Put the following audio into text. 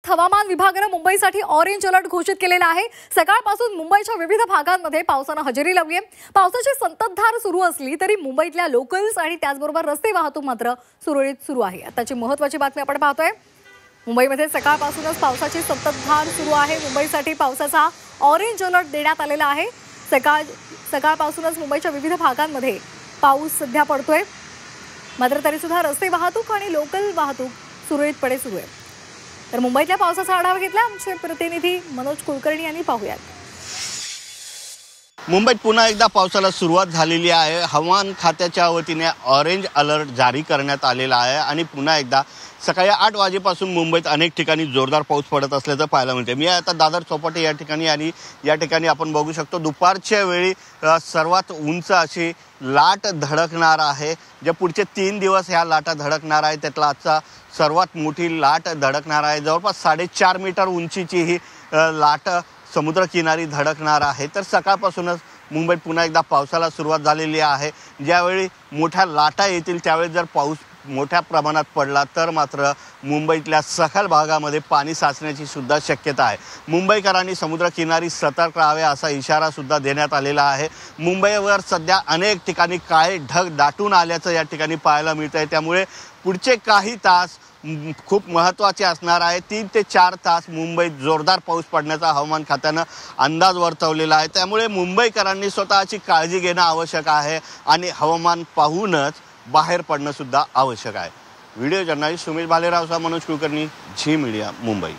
हवामान विभागाने मुंबईसाठी ऑरेंज अलर्ट घोषित केलेला आहे। सकाळपासून मुंबईच्या विविध भागांमध्ये पावसाने हजेरी लावली आहे। पावसाची संततधार सुरू असली तरी मुंबईतल्या लोकल्स आणि त्याचबरोबर रस्ते वाहतूक मात्र सुरळीत सुरू आहे। आताची महत्त्वाची बातमी आपण पाहतोय। मुंबईमध्ये सकाळपासूनच पावसाची संततधार सुरू आहे। मुंबईसाठी पावसाचा ऑरेंज अलर्ट देण्यात आलेला आहे। सकाळपासूनच मुंबईच्या विविध भागांमध्ये पाऊस सध्या पडतोय, मात्र तरी सुद्धा रस्ते वाहतूक आणि लोकल वाहतूक सुरळीतपणे सुरू आहे। तर मुंबईतल्या पावसाचा आढावा घेतला आमचे प्रतिनिधी मनोज कुलकर्णी यांनी। पाहूयात। मुंबईत पुन्हा एकदा पावसाला सुरुवात झालेली आहे। हवामान खात्याच्या वतीने ऑरेंज अलर्ट जारी करण्यात आलेला आहे आणि पुन्हा एकदा सकाळी 8 वाजेपासून मुंबईत अनेक ठिकाणी जोरदार पाऊस पडत असल्याचं पाहायला मिळते। मी आता दादर चौपाटी या ठिकाणी आणि या ठिकाणी आपण बघू शकतो दुपारच्या वेळी सर्वात उंच अशी लाट धडकणार आहे। जे पुढचे 3 दिवस ह्या लाटा धडकणार आहे त्यातला आजचा सर्वात मोठी लाट धडकणार आहे। जवळपास 4.5 मीटर उंचीची ही लाट समुद्रकिनारी धडकणार आहे। तर सकाळपासूनच मुंबईत पुन्हा एकदा पावसाला सुरुवात झालेली आहे। ज्यावेळी मोठ्या लाटा येतील त्यावेळी जर पाऊस मोठ्या प्रमाणात पडला तर मात्र मुंबईतल्या सखल भागामध्ये पाणी साचण्याची सुद्धा शक्यता आहे। मुंबईकरांनी समुद्रकिनारी सतर्क राहावे असा इशारा सुद्धा देण्यात आलेला आहे। मुंबईवर सध्या अनेक ठिकाणी काळे ढग दाटून आल्याचं या ठिकाणी पाहायला मिळतंय। त्यामुळे पुढचे काही तास खूप महत्त्वाचे असणार आहे। 3 ते 4 तास मुंबईत जोरदार पाऊस पडण्याचा हवामान खात्यानं अंदाज वर्तवलेला आहे। त्यामुळे मुंबईकरांनी स्वतःची काळजी घेणं आवश्यक आहे आणि हवामान पाहूनच बाहेर पडणं सुद्धा आवश्यक आहे। व्हिडिओ जर्नलिस्ट सुमित भालेरावसह मनोज कुलकर्णी, झी मीडिया, मुंबई।